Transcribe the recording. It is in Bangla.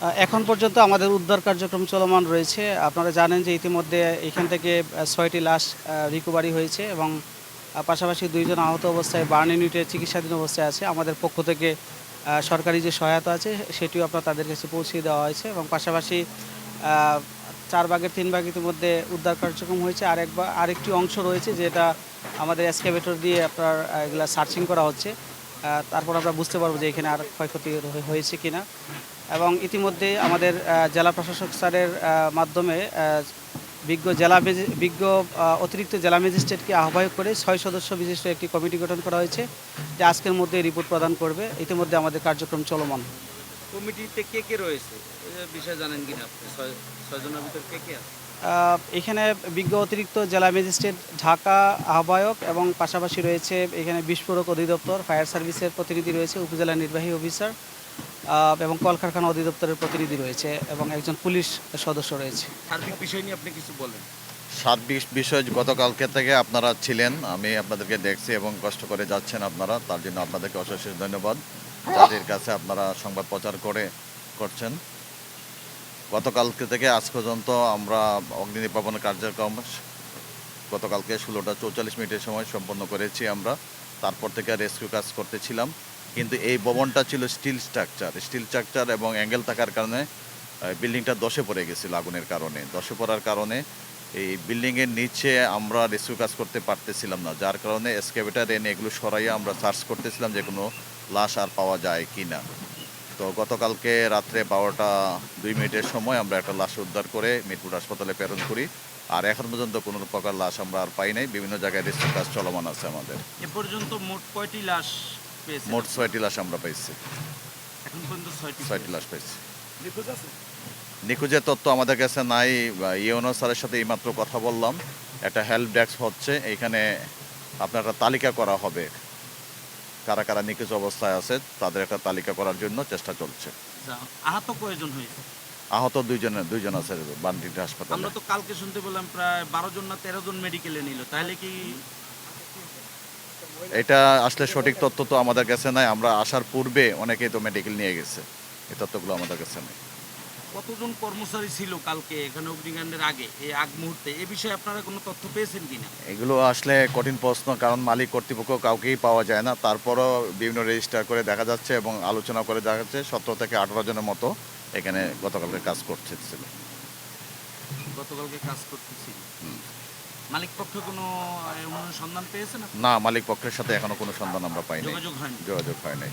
এখন পর্যন্ত আমাদের উদ্ধার কার্যক্রম চলমান রয়েছে। আপনারা জানেন যে ইতিমধ্যে এখান থেকে ৬টি লাশ রিকভারি হয়েছে এবং পাশাপাশি ২ জন আহত অবস্থায় বার্ন ইউনিটে চিকিৎসাধীন অবস্থায় আছে। আমাদের পক্ষ থেকে সরকারি যে সহায়তা আছে সেটিও আপনার তাদের কাছে পৌঁছিয়ে দেওয়া হয়েছে এবং পাশাপাশি আ ৪ ভাগের ৩ ভাগ ইতিমধ্যে উদ্ধার কার্যক্রম হয়েছে। আরেকটি অংশ রয়েছে যেটা আমাদের এক্সকাভেটর দিয়ে আপনার এগুলা সার্চিং করা হচ্ছে। তারপর আমরা বুঝতে পারবো যে এখানে আর ক্ষয়ক্ষতি হয়েছে কিনা। এবং ইতিমধ্যে আমাদের জেলা প্রশাসক স্যারের মাধ্যমে বিজ্ঞ অতিরিক্ত জেলা ম্যাজিস্ট্রেটকে আহ্বায়ক করে ৬ সদস্য বিশিষ্ট একটি কমিটি গঠন করা হয়েছে, যে আজকের মধ্যে রিপোর্ট প্রদান করবে। ইতিমধ্যে আমাদের কার্যক্রম চলমান। কমিটিতে কে রয়েছে? বিষয় জানেন কিনা আপনি? ৬ জনের ভিতর কে আছে? এখানে বিজ্ঞ অতিরিক্ত জেলা ম্যাজিস্ট্রেট ঢাকা আহ্বায়ক এবং পাশাপাশি রয়েছে এখানে বিস্ফোরক অধিদপ্তর, ফায়ার সার্ভিসের প্রতিনিধি রয়েছে, উপজেলা নির্বাহী অফিসার এবং কলকারখানা অধিদপ্তরের প্রতিনিধি রয়েছে এবং একজন পুলিশ সদস্য রয়েছে। সার্বিক বিষয় নিয়ে আপনি কিছু বলেন। সার্বিক বিষয় গতকালকে থেকে আপনারা ছিলেন, আমি আপনাদেরকে দেখছি এবং কষ্ট করে যাচ্ছেন আপনারা, তার জন্য আপনাদেরকে অশেষ ধন্যবাদ। যাদের কাছে আপনারা সংবাদ প্রচার করছেন। গতকালকে থেকে আজ পর্যন্ত আমরা অগ্নি নির্বাপনের কার্যক্রম গতকালকে 16টা 44 মিনিটের সময় সম্পন্ন করেছি আমরা। তারপর থেকে রেস্কিউ কাজ করতেছিলাম, কিন্তু এই ভবনটা ছিল স্টিল স্ট্রাকচার এবং অ্যাঙ্গেল থাকার কারণে বিল্ডিংটা ধসে পড়ে গেছিল আগুনের কারণে। ধসে পড়ার কারণে এই বিল্ডিংয়ের নিচে আমরা রেস্কিউ কাজ করতে পারতেছিলাম না, যার কারণে এক্সকাভেটর এনে এগুলো সরাইয়া আমরা সার্চ করতেছিলাম যে কোনো লাশ আর পাওয়া যায় কি না। তো গতকালকে রাত্রে 12টা 2 মিনিটের সময় আমরা একটা লাশ উদ্ধার করে মিরপুর হাসপাতালে প্রেরণ করি। আর এখন পর্যন্ত কোনো প্রকার লাশ আমরা আর পাই নাই। বিভিন্ন জায়গায় রেস্কিউ কাজ চলমান আছে আমাদের। এ পর্যন্ত মোট কয়টি লাশ পেয়েছেন? মোট 6টি লাশ আমরা পাইছি। এখন পর্যন্ত 6টি লাশ পাইছি। নিখোঁজ আছে? নিখোঁজের তথ্য আমাদের কাছে নাই। ইউনো স্যারের সাথে এইমাত্র কথা বললাম, একটা হেল্প ডেস্ক হচ্ছে, এইখানে আপনার একটা তালিকা করা হবে, কারা কারা নিখোঁজ অবস্থায় আছে তাদের একটা তালিকা করার জন্য চেষ্টা চলছে। আহত কয়জন হয়েছে? আহত দুইজন আছে বানডিট হাসপাতালে। আমরা তো কালকে শুনতে পেলাম প্রায় 12 জন না 13 জন মেডিকেলে নিল, তাহলে কি? এটা আসলে সঠিক তথ্য তো আমাদের কাছে নাই। আমরা আসার পূর্বে অনেকেই তো মেডিকেল নিয়ে গেছে, এই তথ্যগুলো আমাদের কাছে নেই। কতজন কর্মচারী ছিল কালকে এখানে অগ্নিকাণ্ডের আগে, এই আগ মুহূর্তে? এ বিষয়ে আপনারা কোনো তথ্য পেয়েছেন কিনা? এগুলো আসলে কঠিন প্রশ্ন, কারণ মালিক কর্তৃপক্ষ কাউকেই পাওয়া যায় না। তারপরও বিভিন্ন রেজিস্টার করে দেখা যাচ্ছে এবং আলোচনা করে দেখা যাচ্ছে 17 থেকে 18 জনের মতো এখানে গতকালকে কাজ করতেছিল। গতকালকে কাজ করতেছিল। মালিক পক্ষ কোনো সন্ধান পেয়েছেন? না, মালিক পক্ষের সাথে এখনো কোনো সন্ধান আমরা পাইনি, যোগাযোগ হয়নি। যোগাযোগ হয় নাই।